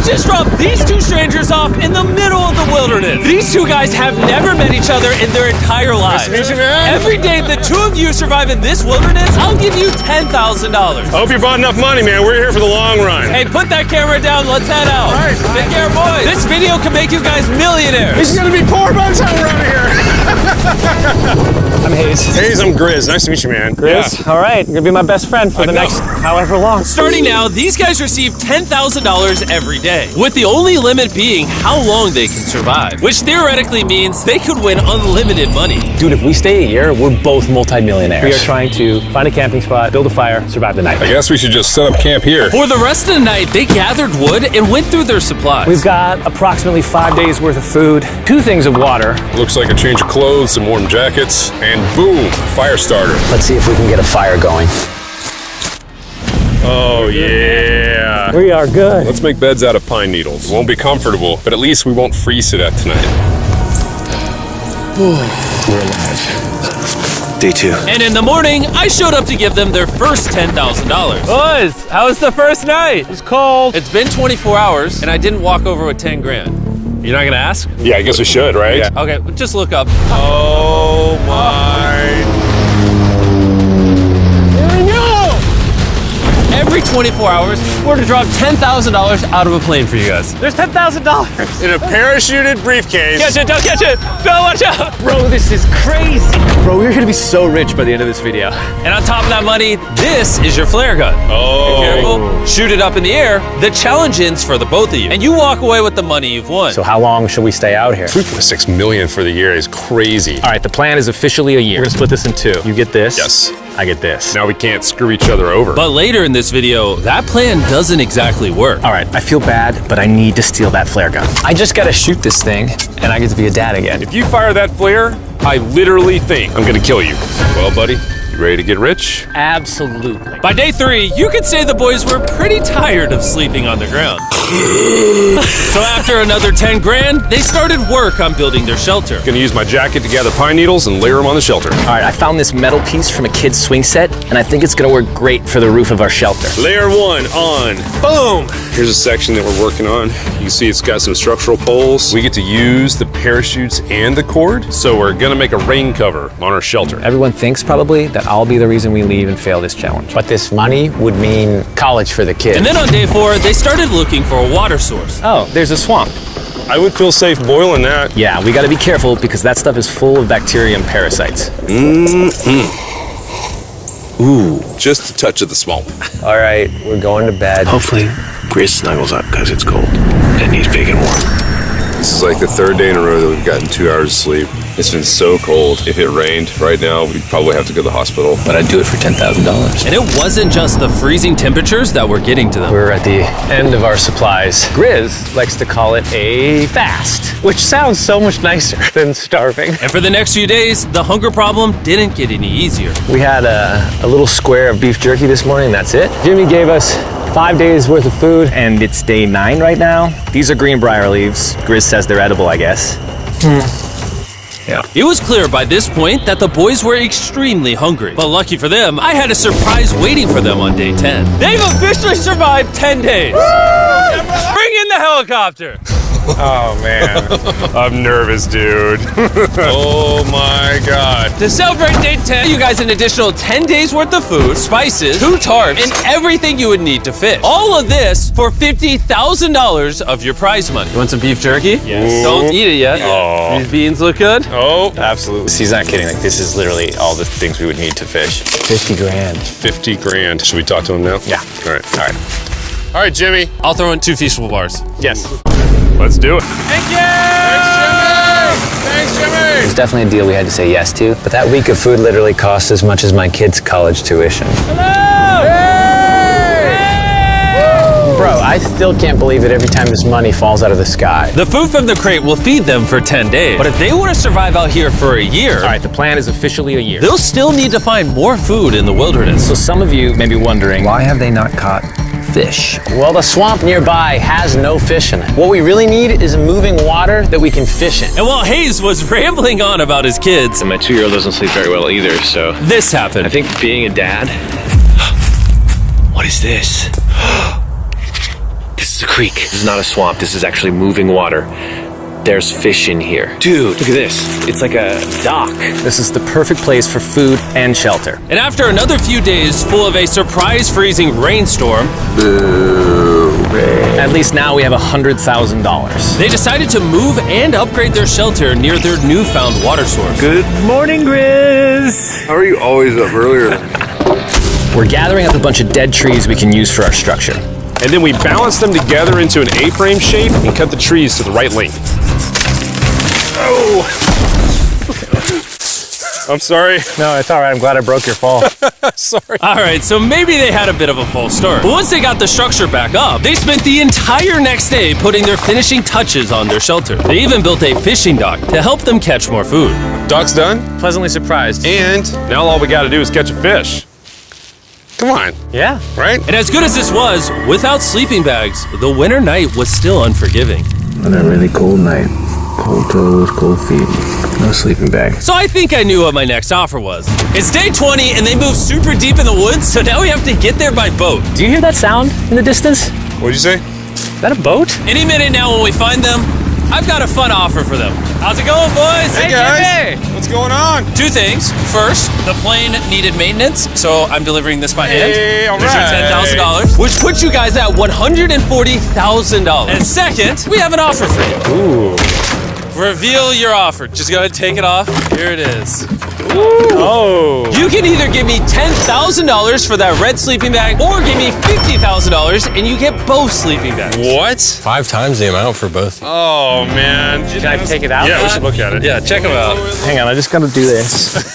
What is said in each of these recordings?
just dropped these two strangers off in the middle of the wilderness. These two guys have never met each other in their entire lives. Nice to meet you, man. Every day the two of you survive in this wilderness, I'll give you $10,000. I hope you brought enough money, man. We're here for the long run. Hey, put that camera down. Let's head out. All right. Take care, boys. This video can make you guys millionaires. He's gonna be poor by the time we're out of here. I'm Hayes. Hayes, I'm Grizz. Nice to meet you, man. Grizz? Yeah. All right, you're gonna be my best friend for the next however long. Starting now, these guys receive $10,000 every day, with the only limit being how long they can survive, which theoretically means they could win unlimited money. Dude, if we stay a year, we're both multi-millionaires. We are trying to find a camping spot, build a fire, survive the night. I guess we should just set up camp here. For the rest of the night, they gathered wood and went through their supplies. We've got approximately 5 days worth of food, 2 things of water. Looks like a change of clothes, some warm jackets, and boom, fire starter. Let's see if we can get a fire going. Oh, yeah. We are good. Let's make beds out of pine needles. Won't be comfortable, but at least we won't freeze to death tonight. We're alive. Day 2. And in the morning, I showed up to give them their first $10,000. Boys, how was the first night? It's cold. It's been 24 hours, and I didn't walk over with 10 grand. You're not gonna ask? Yeah, I guess we should, right? Yeah. Okay, just look up. Oh, my. Every 24 hours, we're to drop $10,000 out of a plane for you guys. There's $10,000. In a parachuted briefcase. Catch it, don't catch it. No, watch out. Bro, this is crazy. Bro, we're gonna be so rich by the end of this video. And on top of that money, this is your flare gun. Oh. Be careful, shoot it up in the air. The challenge ends for the both of you. And you walk away with the money you've won. So how long should we stay out here? $3.6 million for the year is crazy. All right, the plan is officially a year. We're gonna split this in 2. You get this. Yes. I get this. Now we can't screw each other over. But later in this video, that plan doesn't exactly work. All right, I feel bad, but I need to steal that flare gun. I just gotta shoot this thing, and I get to be a dad again. If you fire that flare, I literally think I'm gonna kill you. Well, buddy, you ready to get rich? Absolutely. By day 3, you could say the boys were pretty tired of sleeping on the ground. So after another 10 grand, they started work on building their shelter. Gonna use my jacket to gather pine needles and layer them on the shelter. All right, I found this metal piece from a kid's swing set, and I think it's gonna work great for the roof of our shelter. Layer 1 on. Boom! Here's a section that we're working on. You can see it's got some structural poles. We get to use the parachutes and the cord, so we're gonna make a rain cover on our shelter. Everyone thinks probably that I'll be the reason we leave and fail this challenge. But this money would mean college for the kids. And then on day 4, they started looking for a water source. Oh, there's a swamp. I would feel safe boiling that. Yeah, we gotta be careful because that stuff is full of bacteria and parasites. Ooh, just a touch of the swamp. All right, we're going to bed. Hopefully, Grizz snuggles up because it's cold and he's big and warm. This is like the 3rd day in a row that we've gotten 2 hours of sleep. It's been so cold. If it rained right now, we'd probably have to go to the hospital. But I'd do it for $10,000. And it wasn't just the freezing temperatures that were getting to them. We're at the end of our supplies. Grizz likes to call it a fast, which sounds so much nicer than starving. And for the next few days, the hunger problem didn't get any easier. We had a little square of beef jerky this morning, that's it. Jimmy gave us 5 days worth of food, and it's day 9 right now. These are greenbrier leaves. Grizz says they're edible, I guess. Yeah. It was clear by this point that the boys were extremely hungry. But lucky for them, I had a surprise waiting for them on day 10. They've officially survived 10 days. Bring in the helicopter. Oh, man. I'm nervous, dude. Oh, my God. To celebrate day 10, you guys an additional 10 days worth of food, spices, 2 tarps, and everything you would need to fish. All of this for $50,000 of your prize money. You want some beef jerky? Yes. Don't eat it yet. Oh. These beans look good. Oh, absolutely. He's not kidding, like this is literally all the things we would need to fish. 50 grand. 50 grand. Should we talk to him now? Yeah. All right. All right, Jimmy. I'll throw in 2 Feastable bars. Yes. Let's do it. Thank you! Thanks, Jimmy! It was definitely a deal we had to say yes to, but that week of food literally cost as much as my kids' college tuition. Bro, I still can't believe it every time this money falls out of the sky. The food from the crate will feed them for 10 days. But if they want to survive out here for a year, All right, the plan is officially a year. they'll still need to find more food in the wilderness. So some of you may be wondering, Why have they not caught fish? Well, the swamp nearby has no fish in it. What we really need is moving water that we can fish in. And while Hayes was rambling on about his kids, And my 2-year-old doesn't sleep very well either, so this happened. I think being a dad. What is this? This is the creek. This is not a swamp. This is actually moving water. There's fish in here. Dude, look at this. It's like a dock. This is the perfect place for food and shelter. And after another few days full of a surprise freezing rainstorm, At least now we have $100,000. they decided to move and upgrade their shelter near their newfound water source. Good morning, Grizz. How are you always up earlier? We're gathering up a bunch of dead trees we can use for our structure. And then we balance them together into an A-frame shape and cut the trees to the right length. Oh! I'm sorry. No, it's all right. I'm glad I broke your fall. Sorry. All right, so maybe they had a bit of a false start. But once they got the structure back up, they spent the entire next day putting their finishing touches on their shelter. They even built a fishing dock to help them catch more food. Dock's done, Pleasantly surprised. and now all we gotta do is catch a fish. Come on, Yeah. right? And as good as this was, without sleeping bags, the winter night was still unforgiving. On a really cold night. Cold toes, cold feet. No sleeping bag. So I think I knew what my next offer was. It's day 20 and they moved super deep in the woods, so now we have to get there by boat. Do you hear that sound in the distance? What'd you say? Is that a boat? Any minute now when we find them, I've got a fun offer for them. How's it going, boys? Hey guys, what's going on? Two things. First, the plane needed maintenance, so I'm delivering this by hand. Hey, all There's your right. $10,000, which puts you guys at $140,000. And second, we have an offer for you. Ooh. Reveal your offer. Just go ahead and take it off. Here it is. Oh. You can either give me $10,000 for that red sleeping bag, or give me $50,000 and you get both sleeping bags. What? 5 times the amount for both. Oh man. Can I take it out? Yeah, we should look at it. Yeah, check them out. Hang on, I just gotta do this.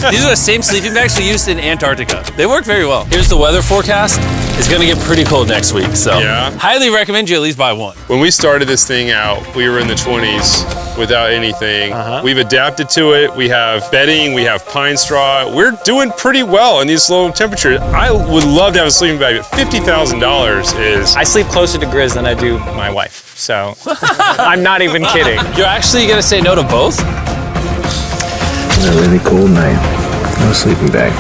These are the same sleeping bags we used in Antarctica. They work very well. Here's the weather forecast. It's gonna get pretty cold next week, so Yeah. highly recommend you at least buy one. When we started this thing out, we were in the 20s without anything. We've adapted to it. We have bedding, we have pine straw. We're doing pretty well in these low temperatures. I would love to have a sleeping bag, but $50,000 is... I sleep closer to Grizz than I do my wife, so I'm not even kidding. You're actually gonna say no to both? On a really cold night. No sleeping bag.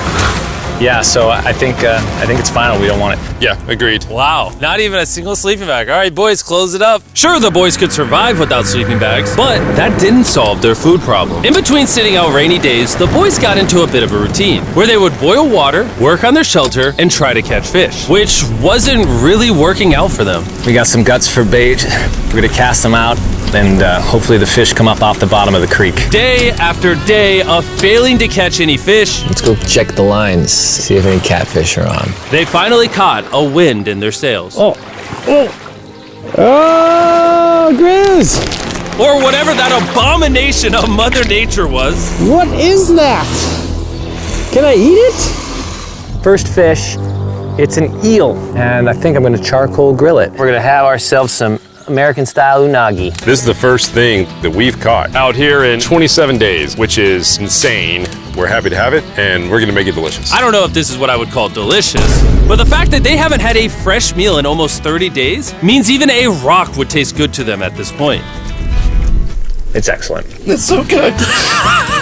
Yeah, so I think it's final. We don't want it. Yeah, agreed. Wow, not even a single sleeping bag. All right, boys, close it up. Sure, the boys could survive without sleeping bags, but that didn't solve their food problem. In between sitting out rainy days, the boys got into a bit of a routine where they would boil water, work on their shelter, and try to catch fish, which wasn't really working out for them. We got some guts for bait. We're gonna cast them out, and hopefully the fish come up off the bottom of the creek. Day after day of failing to catch any fish, Let's go check the lines, see if any catfish are on. they finally caught a wind in their sails. Oh, Grizz! Or whatever that abomination of Mother Nature was. What is that? Can I eat it? First fish, it's an eel, and I think I'm gonna charcoal grill it. We're gonna have ourselves some American-style unagi. This is the first thing that we've caught out here in 27 days, which is insane. We're happy to have it, and we're gonna make it delicious. I don't know if this is what I would call delicious, but the fact that they haven't had a fresh meal in almost 30 days means even a rock would taste good to them at this point. It's excellent. It's so good.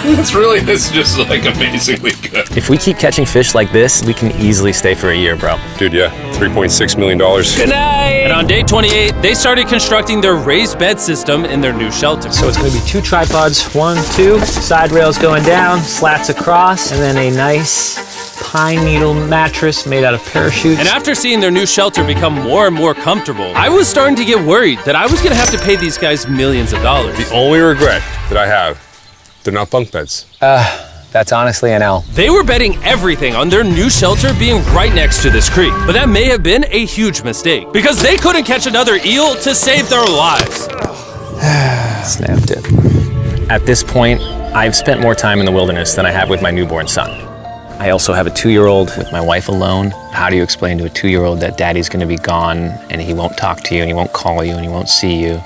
It's just like amazingly good. If we keep catching fish like this, we can easily stay for a year, bro. Dude, yeah, $3.6 million. Good night! And on day 28, they started constructing their raised bed system in their new shelter. So it's going to be 2 tripods, 1, 2, side rails going down, slats across, and then a nice pine needle mattress made out of parachutes. And after seeing their new shelter become more and more comfortable, I was starting to get worried that I was gonna have to pay these guys millions of dollars. The only regret that I have, they're not bunk beds. That's honestly an L. They were betting everything on their new shelter being right next to this creek, but that may have been a huge mistake because they couldn't catch another eel to save their lives. Snapped it. At this point, I've spent more time in the wilderness than I have with my newborn son. I also have a 2-year-old with my wife alone. How do you explain to a 2-year-old that daddy's gonna be gone and he won't talk to you and he won't call you and he won't see you?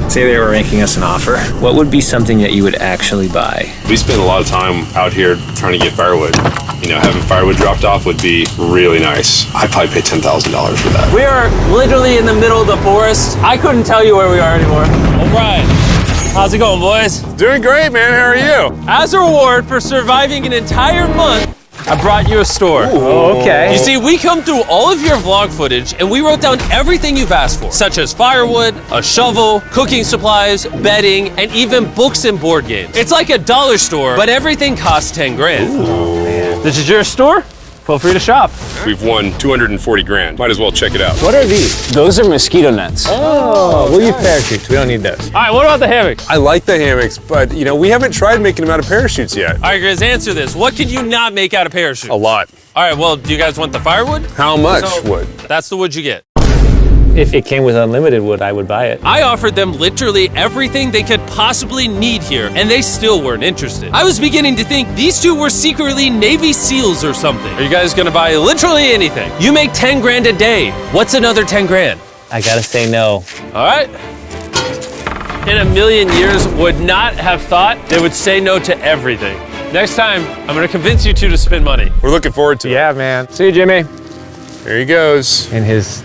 Say they were making us an offer. What would be something that you would actually buy? We spend a lot of time out here trying to get firewood. You know, having firewood dropped off would be really nice. I'd probably pay $10,000 for that. We are literally in the middle of the forest. I couldn't tell you where we are anymore. O'Brien, how's it going, boys? Doing great, man. How are you? As a reward for surviving an entire month I brought you a store. Oh, okay. You see, we come through all of your vlog footage and we wrote down everything you've asked for, such as firewood, a shovel, cooking supplies, bedding, and even books and board games. It's like a dollar store, but everything costs 10 grand. Oh, man. This is your store? Feel free to shop. We've won 240 grand. Might as well check it out. What are these? Those are mosquito nets. Oh, we'll use parachutes. We don't need those. All right, what about the hammocks? I like the hammocks, but you know, we haven't tried making them out of parachutes yet. All right, Grizz, answer this. What can you not make out of parachutes? A lot. All right, well, do you guys want the firewood? How much wood? That's the wood you get. If it came with unlimited wood, I would buy it. I offered them literally everything they could possibly need here, and they still weren't interested. I was beginning to think these two were secretly Navy SEALs or something. Are you guys gonna buy literally anything? You make 10 grand a day. What's another 10 grand? I gotta say no. All right. In a million years, would not have thought they would say no to everything. Next time, I'm gonna convince you two to spend money. We're looking forward to it. Yeah, man. See you, Jimmy. There he goes. In his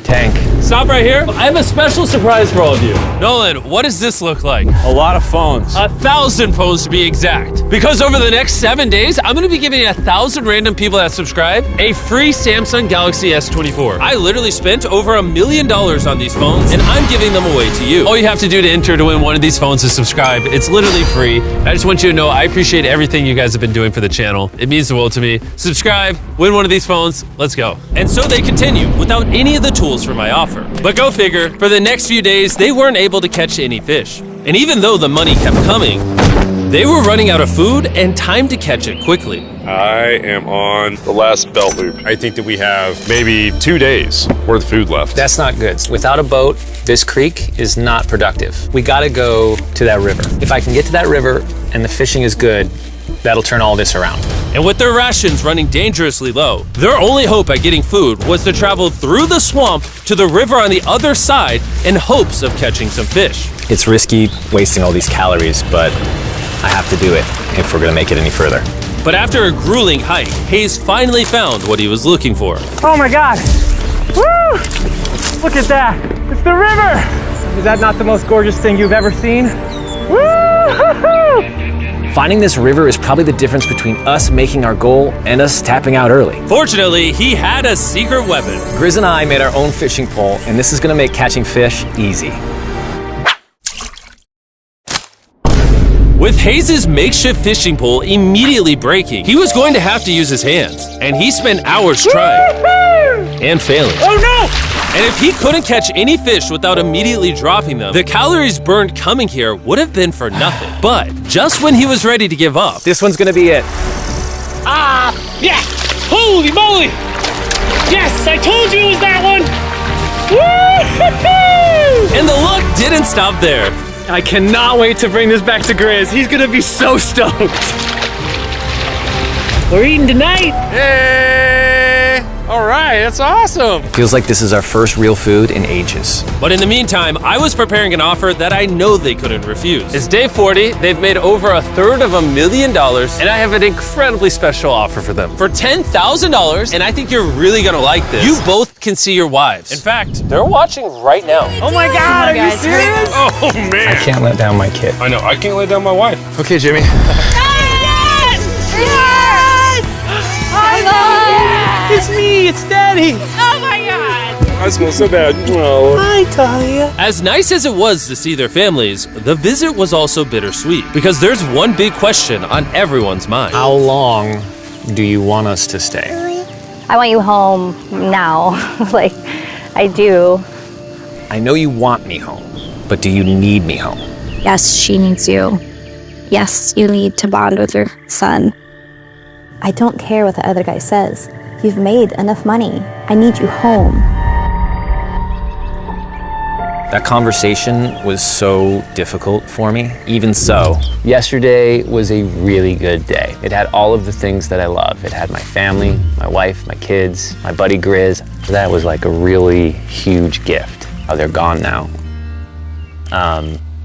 tank. Stop right here. I have a special surprise for all of you. Nolan, what does this look like? A lot of phones. 1,000 phones to be exact. Because over the next 7 days, I'm gonna be giving 1,000 random people that subscribe a free Samsung Galaxy S24. I literally spent over $1 million on these phones, and I'm giving them away to you. All you have to do to enter to win one of these phones is subscribe. It's literally free. I just want you to know I appreciate everything you guys have been doing for the channel. It means the world to me. Subscribe, win one of these phones, let's go. And so they continue without any of the tools for my offer. But go figure, for the next few days, they weren't able to catch any fish. And even though the money kept coming, they were running out of food and time to catch it quickly. I am on the last belt loop. I think that we have maybe 2 days worth of food left. That's not good. Without a boat, this creek is not productive. We gotta go to that river. If I can get to that river and the fishing is good, that'll turn all this around. And with their rations running dangerously low, their only hope at getting food was to travel through the swamp to the river on the other side in hopes of catching some fish. It's risky wasting all these calories, but I have to do it if we're gonna make it any further. But after a grueling hike, Hayes finally found what he was looking for. Oh my God. Woo! Look at that. It's the river. Is that not the most gorgeous thing you've ever seen? Woo! Finding this river is probably the difference between us making our goal and us tapping out early. Fortunately, he had a secret weapon. Grizz and I made our own fishing pole, and this is gonna make catching fish easy. With Hayes' makeshift fishing pole immediately breaking, he was going to have to use his hands, and he spent hours trying and failing. Oh no! And if he couldn't catch any fish without immediately dropping them, the calories burned coming here would have been for nothing. But just when he was ready to give up, This one's gonna be it. Yeah! Holy moly! Yes, I told you it was that one! Woo-hoo-hoo! and the luck didn't stop there. I cannot wait to bring this back to Grizz. He's gonna be so stoked. We're eating tonight. Hey! All right, that's awesome. Feels like this is our first real food in ages. But in the meantime, I was preparing an offer that I know they couldn't refuse. It's day 40, they've made over $250,000, and I have an incredibly special offer for them. For $10,000, and I think you're really gonna like this, you both can see your wives. In fact, they're watching right now. Oh my God, are you serious? Oh man. I can't let down my kid. I know, I can't let down my wife. Okay, Jimmy. It's me, it's Daddy. Oh my God! I smell so bad. Oh. Hi, Talia. As nice as it was to see their families, the visit was also bittersweet, because there's one big question on everyone's mind. How long do you want us to stay? I want you home now. Like, I do. I know you want me home, but do you need me home? Yes, she needs you. Yes, you need to bond with your son. I don't care what the other guy says. You've made enough money. I need you home. That conversation was so difficult for me. Even so, yesterday was a really good day. It had all of the things that I love. It had my family, my wife, my kids, my buddy Grizz. That was like a really huge gift. Oh, they're gone now.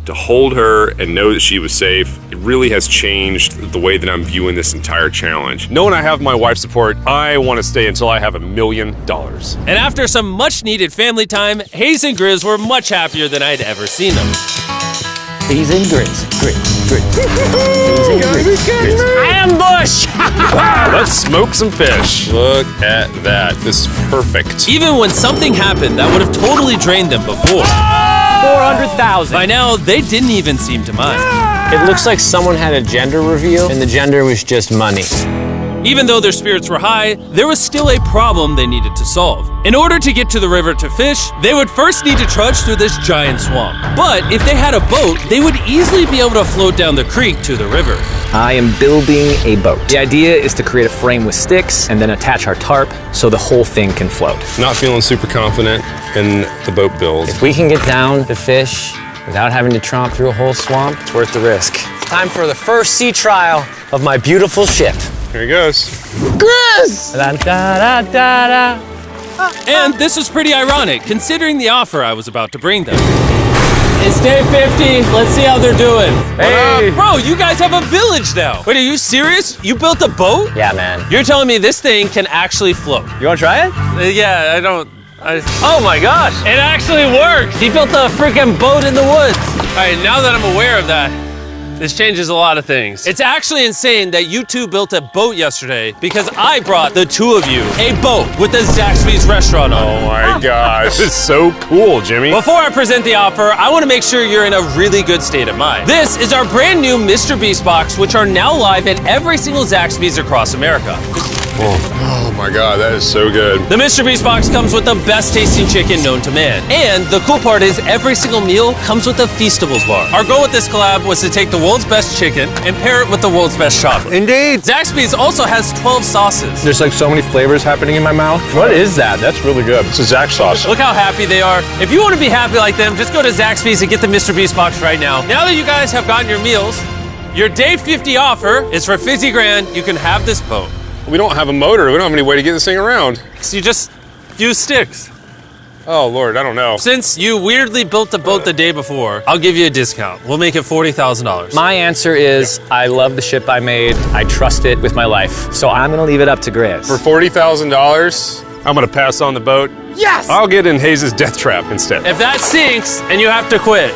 To hold her and know that she was safe, it really has changed the way that I'm viewing this entire challenge. Knowing I have my wife's support, I want to stay until I have $1 million. And after some much needed family time, Hayes and Grizz were much happier than I'd ever seen them. Hayes and Grizz. Hayes and Grizz. Ambush! Let's smoke some fish. Look at that. This is perfect. Even when something happened that would have totally drained them before, 400,000. by now they didn't even seem to mind. It looks like someone had a gender reveal, and the gender was just money. Even though their spirits were high, there was still a problem they needed to solve. In order to get to the river to fish, they would first need to trudge through this giant swamp. But if they had a boat, they would easily be able to float down the creek to the river. I am building a boat. The idea is to create a frame with sticks and then attach our tarp so the whole thing can float. Not feeling super confident in the boat build. If we can get down to fish without having to tromp through a whole swamp, it's worth the risk. Time for the first sea trial of my beautiful ship. Here he goes. And this was pretty ironic, considering the offer I was about to bring them. It's day 50. Let's see how they're doing. Hey! Bro, you guys have a village now. Wait, are you serious? You built a boat? Yeah, man. You're telling me this thing can actually float? You wanna try it? Yeah, I don't. Oh my gosh, it actually works. He built a freaking boat in the woods. All right, now that I'm aware of that, this changes a lot of things. It's actually insane that you two built a boat yesterday because I brought the two of you a boat with the Zaxby's restaurant on it. Oh my gosh. This is so cool, Jimmy. Before I present the offer, I want to make sure you're in a really good state of mind. This is our brand new Mr. Beast box, which are now live at every single Zaxby's across America. Oh my god, that is so good. The Mr. Beast box comes with the best tasting chicken known to man. And the cool part is every single meal comes with a Feastables bar. Our goal with this collab was to take the world's best chicken and pair it with the world's best chocolate. Indeed. Zaxby's also has 12 sauces. There's like so many flavors happening in my mouth. What is that? That's really good. It's a Zax sauce. Look how happy they are. If you want to be happy like them, just go to Zaxby's and get the Mr. Beast box right now. Now that you guys have gotten your meals, your day 50 offer is for $50 grand. You can have this boat. We don't have a motor. We don't have any way to get this thing around. So you just use sticks. Oh Lord, I don't know. Since you weirdly built the boat the day before, I'll give you a discount. We'll make it $40,000. My answer is I love the ship I made. I trust it with my life. So I'm gonna leave it up to Grizz. For $40,000, I'm gonna pass on the boat. Yes! I'll get in Hayes' death trap instead. If that sinks and you have to quit,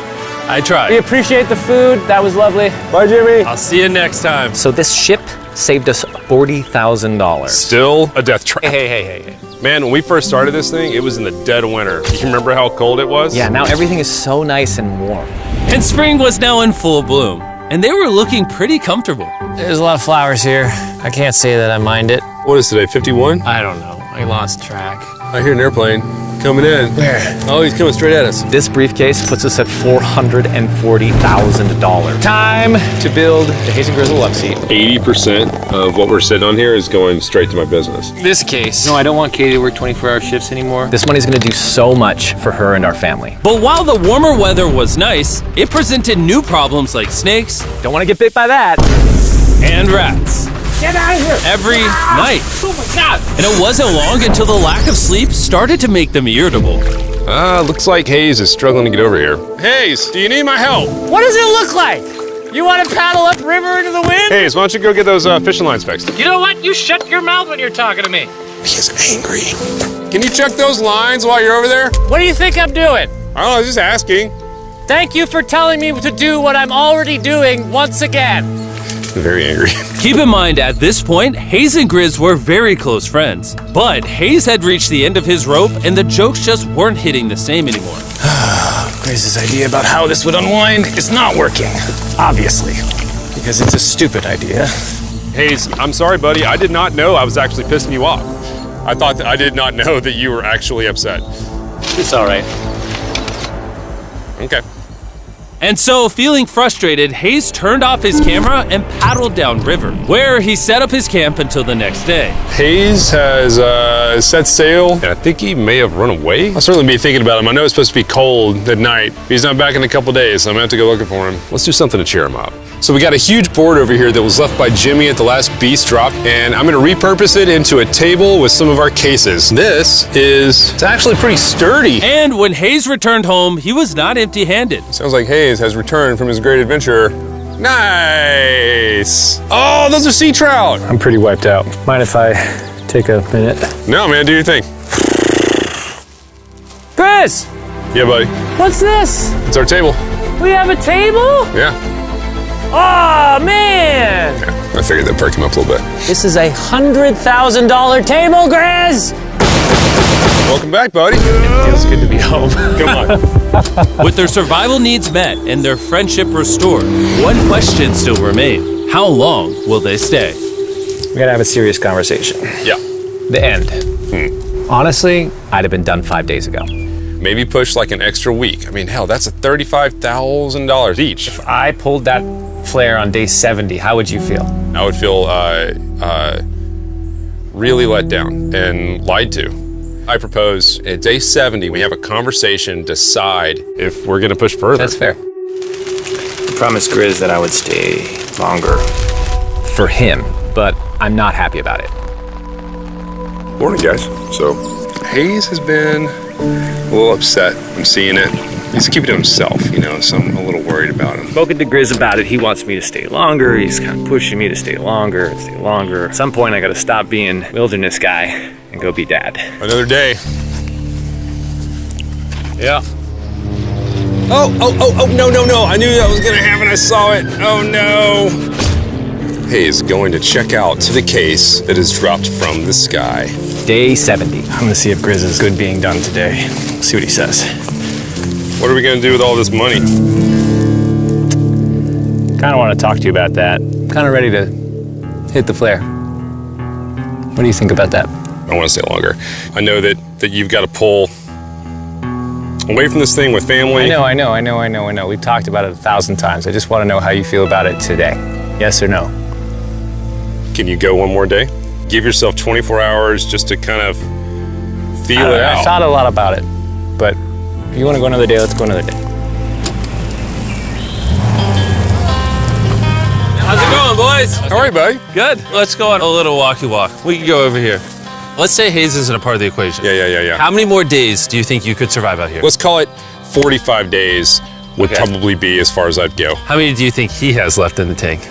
I We tried. appreciate the food. That was lovely. Bye, Jimmy. I'll see you next time. So this ship saved us $40,000. Still a death trap. Hey. Man, when we first started this thing, it was in the dead of winter. You remember how cold it was? Yeah, now everything is so nice and warm. And spring was now in full bloom, and they were looking pretty comfortable. There's a lot of flowers here. I can't say that I mind it. What is today, 51? I don't know. I lost track. I hear an airplane coming in. Where? Oh, he's coming straight at us. This briefcase puts us at $440,000. Time to build the Hayes and Grizzle love seat. 80% of what we're sitting on here is going straight to my business. This case. No, I don't want Katie to work 24-hour shifts anymore. This money's gonna do so much for her and our family. But while the warmer weather was nice, it presented new problems like snakes Don't wanna get bit by that. and rats. Get out of here! Every night. Oh my God! And it wasn't long until the lack of sleep started to make them irritable. Looks like Hayes is struggling to get over here. Hayes, do you need my help? What does it look like? You want to paddle upriver into the wind? Hayes, why don't you go get those fishing lines fixed? You know what? You shut your mouth when you're talking to me. He's angry. Can you check those lines while you're over there? What do you think I'm doing? I don't know, I was just asking. Thank you for telling me to do what I'm already doing once again. Very angry. Keep in mind, at this point, Hayes and Grizz were very close friends. But Hayes had reached the end of his rope, and the jokes just weren't hitting the same anymore. Griz's idea about how this would unwind is not working. Obviously. Because it's a stupid idea. Hayes, I'm sorry, buddy. I did not know I was actually pissing you off. I did not know that you were actually upset. It's all right. Okay. And so, feeling frustrated, Hayes turned off his camera and paddled downriver, where he set up his camp until the next day. Hayes has set sail, and I think he may have run away. I'll certainly be thinking about him. I know it's supposed to be cold at night. He's not back in a couple days, so I'm gonna have to go looking for him. Let's do something to cheer him up. So we got a huge board over here that was left by Jimmy at the last beast drop, and I'm gonna repurpose it into a table with some of our cases. It's actually pretty sturdy. And when Hayes returned home, he was not empty-handed. Sounds like Hayes has returned from his great adventure. Nice. Oh, those are sea trout. I'm pretty wiped out. Mind if I take a minute? No, man, do your thing. Chris, Yeah, buddy. what's this? It's our table. We have a table? Yeah. Oh, man! I figured that'd perk him up a little bit. This is a $100,000 table, Grizz! Welcome back, buddy. Feels good to be home. Come on. With their survival needs met and their friendship restored, one question still remains. How long will they stay? We gotta have a serious conversation. Yeah. The end. Honestly, I'd have been done 5 days ago. Maybe push like an extra week. I mean, hell, that's $35,000 each. If I pulled that flare on day 70, how would you feel? I would feel really let down and lied to. I propose at day 70, we have a conversation, decide if we're gonna push further. That's fair. I promised Grizz that I would stay longer. For him, but I'm not happy about it. Morning, guys. So, Hayes has been a little upset. I'm seeing it. He's keeping to himself, you know, so I'm a little worried about him. Spoken to Grizz about it. He wants me to stay longer. He's kind of pushing me to stay longer. At some point, I gotta stop being wilderness guy and go be dad. Another day. Yeah. Oh, no. I knew that was gonna happen. I saw it. Oh, no. Hayes going to check out the case that is dropped from the sky. Day 70. I'm gonna see if Grizz is good being done today. See what he says. What are we gonna do with all this money? Kinda wanna talk to you about that. Kinda ready to hit the flare. What do you think about that? I want to stay longer. I know that you've got to pull away from this thing with family. I know. We've talked about it 1,000 times. I just wanna know how you feel about it today. Yes or no? Can you go one more day? Give yourself 24 hours just to kind of feel it out. I thought a lot about it, but if you want to go another day, let's go another day. How's it going, boys? How are you, buddy? Good. Let's go on a little walkie walk. We can go over here. Let's say Hayes isn't a part of the equation. Yeah. How many more days do you think you could survive out here? Let's call it 45 days would probably be as far as I'd go. How many do you think he has left in the tank?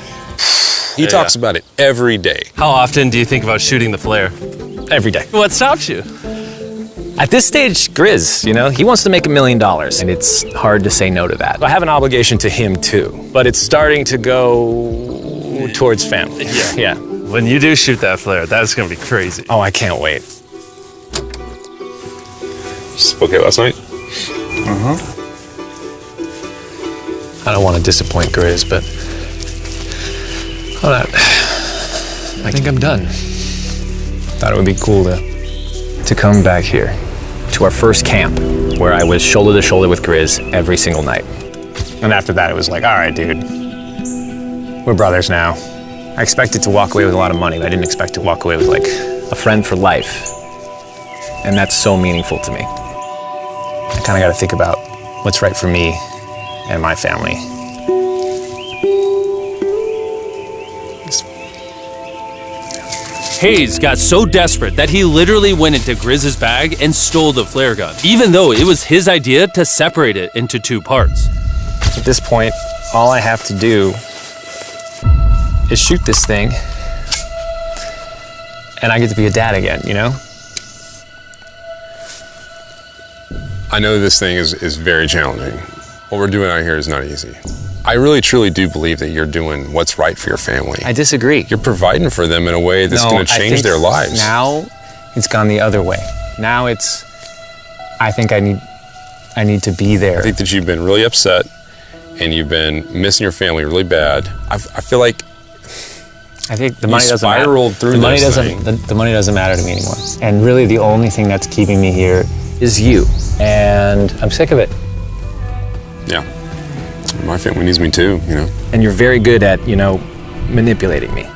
He talks about it every day. How often do you think about shooting the flare? Every day. What stops you? At this stage, Grizz, you know, he wants to make $1 million, and it's hard to say no to that. I have an obligation to him too, but it's starting to go towards family. Yeah. When you do shoot that flare, that's gonna be crazy. Oh, I can't wait. Okay last night? I don't want to disappoint Grizz, but I think I'm done. Thought it would be cool to come back here to our first camp where I was shoulder to shoulder with Grizz every single night. And after that, it was like, all right, dude, we're brothers now. I expected to walk away with a lot of money, but I didn't expect to walk away with like a friend for life. And that's so meaningful to me. I kind of got to think about what's right for me and my family. Hayes got so desperate that he literally went into Grizz's bag and stole the flare gun, even though it was his idea to separate it into 2 parts. At this point, all I have to do is shoot this thing, and I get to be a dad again, you know? I know this thing is very challenging. What we're doing out here is not easy. I really truly do believe that you're doing what's right for your family. I disagree. You're providing for them in a way that's going to change their lives. Now it's gone the other way. Now it's, I think I need to be there. I think that you've been really upset and you've been missing your family really bad. I feel like I think the money doesn't matter. Spiraled through the money this doesn't. thing. The money doesn't matter to me anymore. And really, the only thing that's keeping me here is you. And I'm sick of it. Yeah. My family needs me too, you know. And you're very good at, you know, manipulating me.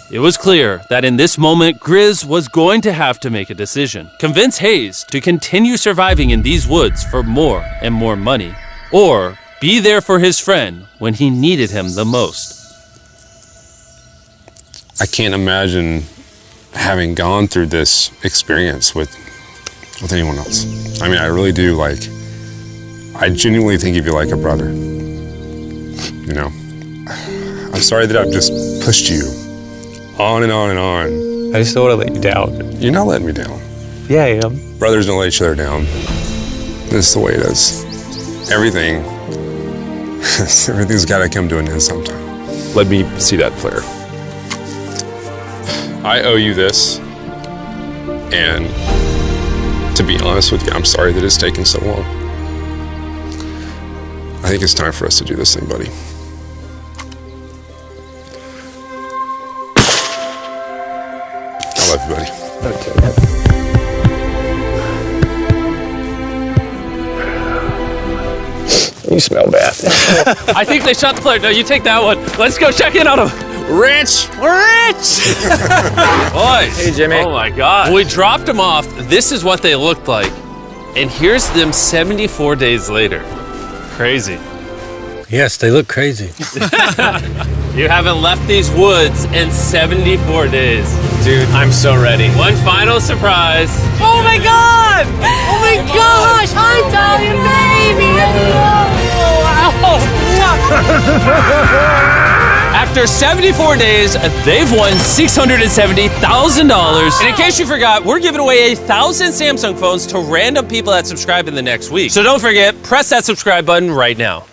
It was clear that in this moment, Grizz was going to have to make a decision. Convince Hayes to continue surviving in these woods for more and more money, or be there for his friend when he needed him the most. I can't imagine having gone through this experience with anyone else. I mean, I really do, like, I genuinely think of you like a brother. You know, I'm sorry that I've just pushed you on and on and on I just don't want to let you down. You're not letting me down. Yeah, I am. Brothers don't let each other down. This is the way it is. Everything's got to come to an end sometime. Let me see that flare. I owe you this, and to be honest with you, I'm sorry that it's taken so long. I think it's time for us to do this thing, buddy. I love you, buddy. Okay. You smell bad. I think they shot the flare. No, you take that one. Let's go check in on them. Rich! Boys. Hey, Jimmy. Oh my God. When we dropped them off, this is what they looked like. And here's them 74 days later. Crazy. Yes, they look crazy. You haven't left these woods in 74 days. Dude, I'm so ready. One final surprise. Oh my God! Oh my gosh! Hi, Italian baby! After 74 days, they've won $670,000. And in case you forgot, we're giving away 1,000 Samsung phones to random people that subscribe in the next week. So don't forget, press that subscribe button right now.